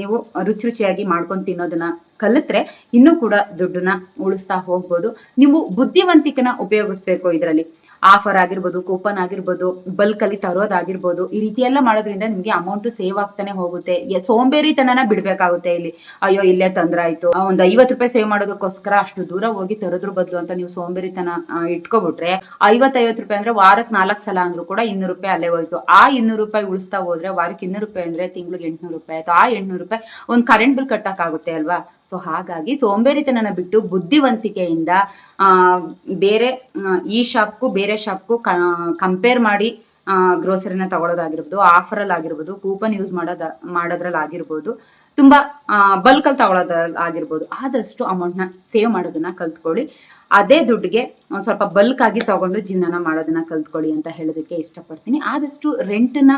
ನೀವು ರುಚಿಯಾಗಿ ಮಾಡ್ಕೊಂಡು ತಿನ್ನೋದನ್ನ ಕಲಿತ್ರೆ ಇನ್ನೂ ಕೂಡ ದುಡ್ಡನ್ನ ಉಳಿಸ್ತಾ ಹೋಗ್ಬೋದು. ನೀವು ಬುದ್ಧಿವಂತಿಕೆನ ಉಪಯೋಗಿಸ್ಬೇಕು. ಇದರಲ್ಲಿ ಆಫರ್ ಆಗಿರ್ಬೋದು, ಕೂಪನ್ ಆಗಿರ್ಬೋದು, ಬಲ್ಕ್ ಅಲ್ಲಿ ತರೋದಾಗಿರ್ಬೋದು, ಈ ರೀತಿ ಎಲ್ಲ ಮಾಡೋದ್ರಿಂದ ನಿಮ್ಗೆ ಅಮೌಂಟ್ ಸೇವ್ ಆಗ್ತಾನೆ ಹೋಗುತ್ತೆ. ಸೋಂಬೇರಿತನನ ಬಿಡ್ಬೇಕಾಗುತ್ತೆ. ಇಲ್ಲಿ ಅಯ್ಯೋ ಇಲ್ಲೇ ತಂದ್ರಾಯ್ತು, ಒಂದ್ 50 ರೂಪಾಯಿ ಸೇವ್ ಮಾಡೋದಕ್ಕೋಸ್ಕರ ಅಷ್ಟು ದೂರ ಹೋಗಿ ತರೋದ್ರ ಬದಲು ಅಂತ ನೀವು ಸೋಂಬೇರಿತನ ಇಟ್ಕೊಬಿಟ್ರೆ 50 ರೂಪಾಯಿ ಅಂದ್ರೆ ವಾರಕ್ಕೆ 4 ಸಲ ಅಂದ್ರೂ ಕೂಡ 200 ರೂಪಾಯಿ ಅಲ್ಲೇ ಹೋಯ್ತು. ಆ 200 ರೂಪಾಯಿ ಉಳಿಸ್ತಾ ಹೋದ್ರೆ ವಾರಕ್ಕೆ 200 ರೂಪಾಯಿ ಅಂದ್ರೆ ತಿಂಗ್ಳಿಗೆ 800 ರೂಪಾಯಿ ಆಯ್ತು. ಆ 800 ರೂಪಾಯಿ ಒಂದ್ ಕರೆಂಟ್ ಬಿಲ್ ಕಟ್ಟಕ್ ಆಗುತ್ತೆ ಅಲ್ವಾ? ಸೊ ಹಾಗಾಗಿ ಸೋಂಬೇರಿತನನ ಬಿಟ್ಟು ಬುದ್ಧಿವಂತಿಕೆಯಿಂದ ಬೇರೆ ಈ ಶಾಪ್ಗೂ ಬೇರೆ ಶಾಪ್ಗೂ ಕಂಪೇರ್ ಮಾಡಿ ಗ್ರೋಸರಿನ ತಗೊಳ್ಳೋದಾಗಿರ್ಬೋದು, ಆಫರ್ ಅಲ್ಲಿ ಆಗಿರ್ಬೋದು, ಕೂಪನ್ ಯೂಸ್ ಮಾಡೋದ್ರಲ್ಲಿ ಆಗಿರ್ಬೋದು, ತುಂಬಾ ಬಲ್ಕ್ ಅಲ್ಲಿ ತಗೊಳ್ಳೋದಾಗಿರ್ಬೋದು, ಆದಷ್ಟು ಅಮೌಂಟ್ ನ ಸೇವ್ ಮಾಡೋದನ್ನ ಕಲ್ತ್ಕೊಳ್ಳಿ. ಅದೇ ದುಡ್ಡಿಗೆ ಒಂದ್ ಸ್ವಲ್ಪ ಬಲ್ಕ್ ಆಗಿ ತಗೊಂಡು ಜೀವನ ಮಾಡೋದನ್ನ ಕಲ್ತ್ಕೊಳ್ಳಿ ಅಂತ ಹೇಳೋದಕ್ಕೆ ಇಷ್ಟಪಡ್ತೀನಿ. ಆದಷ್ಟು ರೆಂಟ್ನ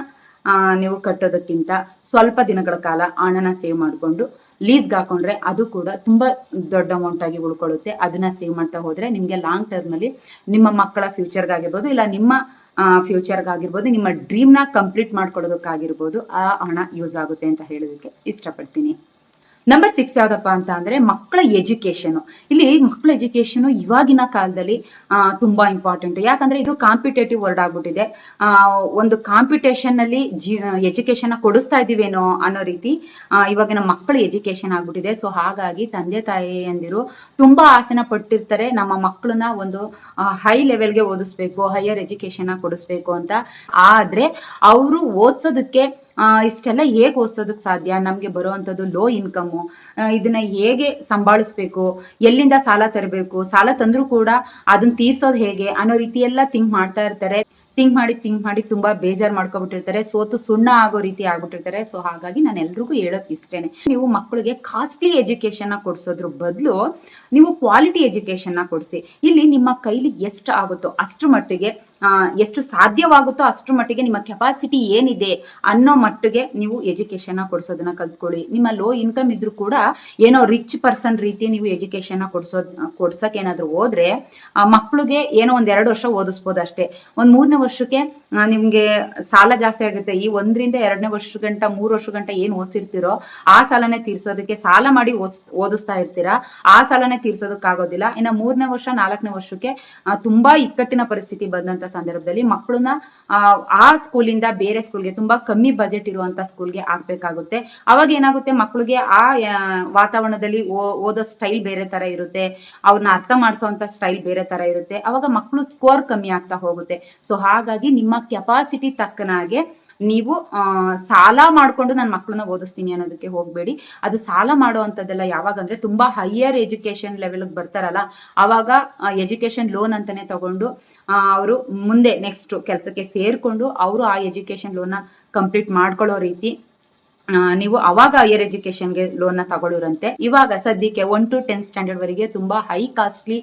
ನೀವು ಕಟ್ಟೋದಕ್ಕಿಂತ ಸ್ವಲ್ಪ ದಿನಗಳ ಕಾಲ ಹಣನ ಸೇವ್ ಮಾಡಿಕೊಂಡು ಲೀಸ್ಗೆ ಹಾಕೊಂಡ್ರೆ ಅದು ಕೂಡ ತುಂಬಾ ದೊಡ್ಡ ಅಮೌಂಟ್ ಆಗಿ ಉಳ್ಕೊಳ್ಳುತ್ತೆ. ಅದನ್ನ ಸೇವ್ ಮಾಡ್ತಾ ಹೋದ್ರೆ ನಿಮ್ಗೆ ಲಾಂಗ್ ಟರ್ಮ್ ಅಲ್ಲಿ ನಿಮ್ಮ ಮಕ್ಕಳ ಫ್ಯೂಚರ್ಗಾಗಿರ್ಬೋದು, ಇಲ್ಲ ನಿಮ್ಮ ಫ್ಯೂಚರ್ಗಾಗಿರ್ಬೋದು, ನಿಮ್ಮ ಡ್ರೀಮ್ನ ಕಂಪ್ಲೀಟ್ ಮಾಡ್ಕೊಳ್ಳೋದಕ್ಕಾಗಿರ್ಬೋದು ಆ ಹಣ ಯೂಸ್ ಆಗುತ್ತೆ ಅಂತ ಹೇಳೋದಕ್ಕೆ ಇಷ್ಟಪಡ್ತೀನಿ. ನಂಬರ್ 6 ಯಾವ್ದಪ್ಪ ಅಂತ ಅಂದ್ರೆ ಮಕ್ಕಳ ಎಜುಕೇಶನ್. ಇಲ್ಲಿ ಮಕ್ಕಳ ಎಜುಕೇಶನ್ ಇವಾಗಿನ ಕಾಲದಲ್ಲಿ ತುಂಬಾ ಇಂಪಾರ್ಟೆಂಟ್. ಯಾಕಂದ್ರೆ ಇದು ಕಾಂಪಿಟೇಟಿವ್ ವರ್ಡ್ ಆಗ್ಬಿಟ್ಟಿದೆ. ಒಂದು ಕಾಂಪಿಟೇಷನ್ ನಲ್ಲಿ ಎಜುಕೇಶನ್ ಕೊಡಿಸ್ತಾ ಇದೀವೇನೋ ಅನ್ನೋ ರೀತಿ ಇವಾಗಿನ ಮಕ್ಕಳ ಎಜುಕೇಶನ್ ಆಗ್ಬಿಟ್ಟಿದೆ. ಸೊ ಹಾಗಾಗಿ ತಂದೆ ತಾಯಿಯಂದಿರು ತುಂಬಾ ಆಸೆನ ಪಟ್ಟಿರ್ತಾರೆ, ನಮ್ಮ ಮಕ್ಕಳನ್ನ ಒಂದು ಹೈ ಲೆವೆಲ್ಗೆ ಓದಿಸ್ಬೇಕು, ಹೈಯರ್ ಎಜುಕೇಶನ್ ಕೊಡಿಸ್ಬೇಕು ಅಂತ. ಆದ್ರೆ ಅವರು ಓದ್ಸೋದಕ್ಕೆ ಇಷ್ಟೆಲ್ಲ ಹೇಗೆ ಓದಿಸೋದಕ್ಕೆ ಸಾಧ್ಯ? ನಮ್ಗೆ ಬರುವಂತದ್ದು ಲೋ ಇನ್ಕಮ್, ಇದನ್ನ ಹೇಗೆ ಸಂಭಾಳಿಸ್ಬೇಕು, ಎಲ್ಲಿಂದ ಸಾಲ ತರಬೇಕು, ಸಾಲ ತಂದ್ರೂ ಕೂಡ ಅದನ್ನ ತೀರ್ಸೋದು ಹೇಗೆ ಅನ್ನೋ ರೀತಿ ಎಲ್ಲ ಥಿಂಕ್ ಮಾಡ್ತಾ ಇರ್ತಾರೆ. ಥಿಂಕ್ ಮಾಡಿ ತುಂಬಾ ಬೇಜಾರ್ ಮಾಡ್ಕೊಬಿಟ್ಟಿರ್ತಾರೆ, ಸೋತು ಸುಣ್ಣ ಆಗೋ ರೀತಿ ಆಗ್ಬಿಟ್ಟಿರ್ತಾರೆ. ಸೊ ಹಾಗಾಗಿ ನಾನು ಎಲ್ರಿಗೂ ಹೇಳೋದು ಇಷ್ಟೇನೆ, ನೀವು ಮಕ್ಕಳಿಗೆ ಕಾಸ್ಟ್ಲಿ ಎಜುಕೇಶನ್ ಕೊಡ್ಸೋದ್ರ ಬದಲು ನೀವು ಕ್ವಾಲಿಟಿ ಎಜುಕೇಶನ್ ಕೊಡಿಸಿ. ಇಲ್ಲಿ ನಿಮ್ಮ ಕೈಲಿ ಎಷ್ಟು ಆಗುತ್ತೋ ಅಷ್ಟು ಮಟ್ಟಿಗೆ, ಎಷ್ಟು ಸಾಧ್ಯವಾಗುತ್ತೋ ಅಷ್ಟು ಮಟ್ಟಿಗೆ ನಿಮ್ಮ ಕೆಪಾಸಿಟಿ ಏನಿದೆ ಅನ್ನೋ ಮಟ್ಟಿಗೆ ನೀವು ಎಜುಕೇಶನ್ ಕೊಡಿಸೋದನ್ನ ಕಲ್ತ್ಕೊಳ್ಳಿ. ನಿಮ್ಮ ಲೋ ಇನ್ಕಮ್ ಇದ್ರೂ ಕೂಡ ಏನೋ ರಿಚ್ ಪರ್ಸನ್ ರೀತಿ ನೀವು ಎಜುಕೇಶನ್ ಕೊಡ್ಸಕ್ ಏನಾದ್ರು ಹೋದ್ರೆ ಮಕ್ಳಿಗೆ ಏನೋ 1-2 ವರ್ಷ ಓದಿಸ್ಬೋದು ಅಷ್ಟೇ. 3ನೇ ವರ್ಷಕ್ಕೆ ನಿಮ್ಗೆ ಸಾಲ ಜಾಸ್ತಿ ಆಗುತ್ತೆ. ಈ 1ರಿಂದ 2ನೇ ವರ್ಷ ಗಂಟ 3 ವರ್ಷ ಗಂಟ ಏನ್ ಓದಿಸಿರ್ತೀರೋ ಆ ಸಾಲನೇ ತೀರ್ಸೋದಕ್ಕೆ ಸಾಲ ಮಾಡಿ ಓದಿಸ್ತಾ ಇರ್ತೀರಾ, ಆ ಸಾಲನೇ ತೀರ್ಸೋದಕ್ಕಾಗೋದಿಲ್ಲ. ಇನ್ನು 3ನೇ ವರ್ಷ 4ನೇ ವರ್ಷಕ್ಕೆ ತುಂಬಾ ಇಕ್ಕಟ್ಟಿನ ಪರಿಸ್ಥಿತಿ ಬಂದಂತ ಸಂದರ್ಭದಲ್ಲಿ ಮಕ್ಕಳನ್ನ ಆ ಸ್ಕೂಲಿಂದ ಬೇರೆ ಸ್ಕೂಲ್ಗೆ, ತುಂಬಾ ಕಮ್ಮಿ ಬಜೆಟ್ ಇರುವಂತ ಸ್ಕೂಲ್ಗೆ ಹಾಕ್ಬೇಕಾಗುತ್ತೆ. ಅವಾಗ ಏನಾಗುತ್ತೆ, ಮಕ್ಕಳಿಗೆ ಆ ವಾತಾವರಣದಲ್ಲಿ ಓದೋ ಸ್ಟೈಲ್ ಬೇರೆ ತರ ಇರುತ್ತೆ, ಅವ್ರನ್ನ ಅರ್ಥ ಮಾಡಿಸೋಂತ ಸ್ಟೈಲ್ ಬೇರೆ ತರ ಇರುತ್ತೆ. ಅವಾಗ ಮಕ್ಕಳು ಸ್ಕೋರ್ ಕಮ್ಮಿ ಆಗ್ತಾ ಹೋಗುತ್ತೆ. ಸೊ ಹಾಗಾಗಿ ನಿಮ್ಮ ಕೆಪಾಸಿಟಿ ತಕ್ಕನಾಗೆ ನೀವು ಸಾಲ ಮಾಡ್ಕೊಂಡು ನನ್ನ ಮಕ್ಕಳನ್ನ ಓದಿಸ್ತೀನಿ ಅನ್ನೋದಕ್ಕೆ ಹೋಗ್ಬೇಡಿ. ಅದು ಸಾಲ ಮಾಡುವಂಥದ್ದೆಲ್ಲ ಯಾವಾಗಂದ್ರೆ ತುಂಬಾ ಹೈಯರ್ ಎಜುಕೇಶನ್ ಲೆವೆಲ್ಗೆ ಬರ್ತಾರಲ್ಲ, ಅವಾಗ ಎಜುಕೇಶನ್ ಲೋನ್ ಅಂತಾನೆ ತಗೊಂಡು ಅವರು ಮುಂದೆ ನೆಕ್ಸ್ಟ್ ಕೆಲಸಕ್ಕೆ ಸೇರ್ಕೊಂಡು ಅವರು ಆ ಎಜುಕೇಶನ್ ಲೋನ್ನ ಕಂಪ್ಲೀಟ್ ಮಾಡ್ಕೊಳ್ಳೋ ರೀತಿ ನೀವು ಅವಾಗ ಹೈಯರ್ ಎಜುಕೇಶನ್ಗೆ ಲೋನ್ ತಗೊಳ್ಳೋರಂತೆ. ಇವಾಗ ಸದ್ಯಕ್ಕೆ 1 to 10 ಸ್ಟ್ಯಾಂಡರ್ಡ್ ವರೆಗೆ ತುಂಬಾ ಹೈ ಕಾಸ್ಟ್ಲಿ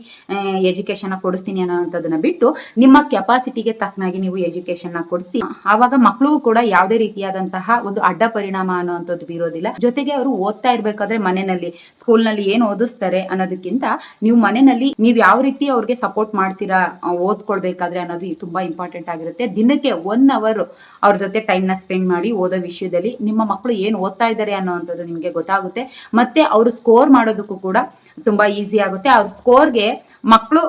ಎಜುಕೇಶನ್ ಕೊಡಿಸ್ತೀನಿ ಅನ್ನೋಂಥದ್ದನ್ನ ಬಿಟ್ಟು ನಿಮ್ಮ ಕೆಪಾಸಿಟಿಗೆ ತಕ್ಕನಾಗಿ ನೀವು ಎಜುಕೇಶನ್ ಕೊಡಿಸಿ. ಆವಾಗ ಮಕ್ಕಳು ಕೂಡ ಯಾವುದೇ ರೀತಿಯಾದಂತಹ ಒಂದು ಅಡ್ಡ ಪರಿಣಾಮ ಅನ್ನೋಂಥದ್ದು ಬೀರೋದಿಲ್ಲ. ಜೊತೆಗೆ ಅವರು ಓದ್ತಾ ಇರ್ಬೇಕಾದ್ರೆ ಮನೆಯಲ್ಲಿ ಸ್ಕೂಲ್ ನಲ್ಲಿ ಏನ್ ಓದಿಸ್ತಾರೆ ಅನ್ನೋದಕ್ಕಿಂತ ನೀವು ಮನೆಯಲ್ಲಿ ನೀವು ಯಾವ ರೀತಿ ಅವ್ರಿಗೆ ಸಪೋರ್ಟ್ ಮಾಡ್ತೀರಾ ಓದ್ಕೊಳ್ಬೇಕಾದ್ರೆ ಅನ್ನೋದು ತುಂಬಾ ಇಂಪಾರ್ಟೆಂಟ್ ಆಗಿರುತ್ತೆ. ದಿನಕ್ಕೆ 1 hour ಅವ್ರ ಜೊತೆ ಟೈಮ್ ನ ಸ್ಪೆಂಡ್ ಮಾಡಿ ಓದೋ ವಿಷಯದಲ್ಲಿ ನಿಮ್ಮ ಮಕ್ಕಳು ಮಕ್ಕಳು ಏನು ಓದ್ತಾ ಇದ್ದಾರೆ ಅನ್ನೋವಂಥದ್ದು ನಿಮಗೆ ಗೊತ್ತಾಗುತ್ತೆ. ಮತ್ತೆ ಅವರು ಸ್ಕೋರ್ ಮಾಡೋದಕ್ಕೂ ಕೂಡ ತುಂಬಾ ಈಸಿ ಆಗುತ್ತೆ. ಅವ್ರ ಸ್ಕೋರ್ಗೆ ಮಕ್ಕಳು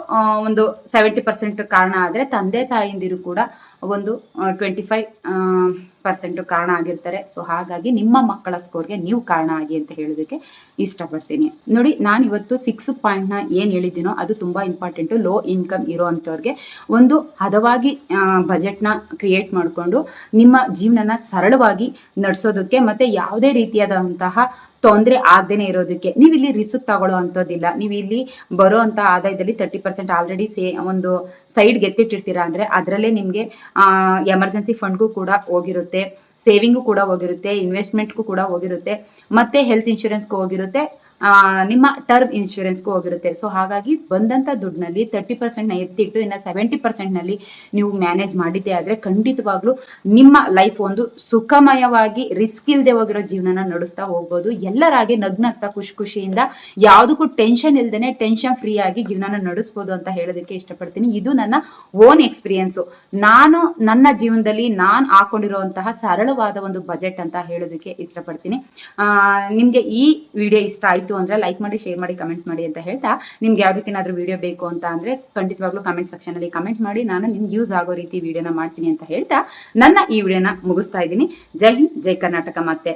ಒಂದು 70% ಕಾರಣ ಆದ್ರೆ ತಂದೆ ತಾಯಿಂದಿರು ಕೂಡ ಒಂದು 25% ಕಾರಣ ಆಗಿರ್ತಾರೆ. ಸೊ ಹಾಗಾಗಿ ನಿಮ್ಮ ಮಕ್ಕಳ ಸ್ಕೋರ್ಗೆ ನೀವು ಕಾರಣ ಆಗಿ ಅಂತ ಹೇಳೋದಕ್ಕೆ ಇಷ್ಟಪಡ್ತೀನಿ. ನೋಡಿ, ನಾನು ಇವತ್ತು 6 ಪಾಯಿಂಟ್ನ ಏನು ಹೇಳಿದ್ದೀನೋ ಅದು ತುಂಬಾ ಇಂಪಾರ್ಟೆಂಟು. ಲೋ ಇನ್ಕಮ್ ಇರೋ ಅಂಥವ್ರಿಗೆ ಒಂದು ಹದವಾಗಿ ಬಜೆಟ್ನ ಕ್ರಿಯೇಟ್ ಮಾಡಿಕೊಂಡು ನಿಮ್ಮ ಜೀವನನ ಸರಳವಾಗಿ ನಡೆಸೋದಕ್ಕೆ ಮತ್ತೆ ಯಾವುದೇ ರೀತಿಯಾದಂತಹ ತೊಂದರೆ ಆಗದೇನೆ ಇರೋದಕ್ಕೆ. ನೀವು ಇಲ್ಲಿ ರಿಸ್ಕ್ ತಗೊಳ್ಳೋ ಅಂಥದ್ದಿಲ್ಲ. ನೀವು ಇಲ್ಲಿ ಬರೋ ಅಂತ ಆದಾಯದಲ್ಲಿ 30% ಆಲ್ರೆಡಿ ಒಂದು ಸೈಡ್ಗೆ ಎತ್ತಿಟ್ಟಿರ್ತೀರಾ ಅಂದ್ರೆ ಅದರಲ್ಲೇ ನಿಮಗೆ ಎಮರ್ಜೆನ್ಸಿ ಫಂಡ್ಗೂ ಕೂಡ ಹೋಗಿರುತ್ತೆ, ಸೇವಿಂಗು ಕೂಡ ಹೋಗಿರುತ್ತೆ, ಇನ್ವೆಸ್ಟ್ಮೆಂಟ್ಗೂ ಕೂಡ ಹೋಗಿರುತ್ತೆ, ಮತ್ತೆ ಹೆಲ್ತ್ ಇನ್ಶೂರೆನ್ಸ್ಗೂ ಹೋಗಿರುತ್ತೆ, ನಿಮ್ಮ ಟರ್ಮ್ ಇನ್ಶೂರೆನ್ಸ್ಗೂ ಹೋಗಿರುತ್ತೆ. ಸೊ ಹಾಗಾಗಿ ಬಂದಂಥ ದುಡ್ಡಿನಲ್ಲಿ 30% ಎತ್ತಿಟ್ಟು ಇನ್ನು 70% ನೀವು ಮ್ಯಾನೇಜ್ ಮಾಡಿದ್ದೆ ಆದರೆ ಖಂಡಿತವಾಗ್ಲೂ ನಿಮ್ಮ ಲೈಫ್ ಒಂದು ಸುಖಮಯವಾಗಿ ರಿಸ್ಕ್ ಇಲ್ಲದೆ ಹೋಗಿರೋ ಜೀವನನ ನಡೆಸ್ತಾ ಹೋಗ್ಬೋದು. ಎಲ್ಲರಾಗಿ ನಗ್ನಗ್ತಾ ಖುಷಿಯಿಂದ ಯಾವುದಕ್ಕೂ ಟೆನ್ಷನ್ ಇಲ್ದೇನೆ ಟೆನ್ಷನ್ ಫ್ರೀ ಆಗಿ ಜೀವನನ ನಡೆಸ್ಬೋದು ಅಂತ ಹೇಳೋದಕ್ಕೆ ಇಷ್ಟಪಡ್ತೀನಿ. ಇದು ನನ್ನ ಓನ್ ಎಕ್ಸ್ಪೀರಿಯನ್ಸು. ನಾನು ನನ್ನ ಜೀವನದಲ್ಲಿ ನಾನು ಹಾಕೊಂಡಿರುವಂತಹ ಸರಳವಾದ ಒಂದು ಬಜೆಟ್ ಅಂತ ಹೇಳೋದಕ್ಕೆ ಇಷ್ಟಪಡ್ತೀನಿ. ನಿಮಗೆ ಈ ವಿಡಿಯೋ ಇಷ್ಟ ಆಯ್ತು ಅಂದ್ರೆ ಲೈಕ್ ಮಾಡಿ, ಶೇರ್ ಮಾಡಿ, ಕಮೆಂಟ್ಸ್ ಮಾಡಿ ಅಂತ ಹೇಳ್ತಾ, ನಿಮ್ಗೆ ಯಾವ ರೀತಿನಾದ್ರೂ ವಿಡಿಯೋ ಬೇಕು ಅಂತ ಅಂದ್ರೆ ಖಂಡಿತವಾಗ್ಲೂ ಕಮೆಂಟ್ ಸೆಕ್ಷನ್ ಅಲ್ಲಿ ಕಮೆಂಟ್ ಮಾಡಿ, ನಾನು ನಿಮ್ಗೆ ಯೂಸ್ ಆಗೋ ರೀತಿ ವಿಡಿಯೋನ ಮಾಡ್ತೀನಿ ಅಂತ ಹೇಳ್ತಾ ನನ್ನ ಈ ವಿಡಿಯೋನ ಮುಗಿಸ್ತಾ ಇದ್ದೀನಿ. ಜೈ ಹಿಂದ್, ಜೈ ಕರ್ನಾಟಕ. ಮತ್ತೆ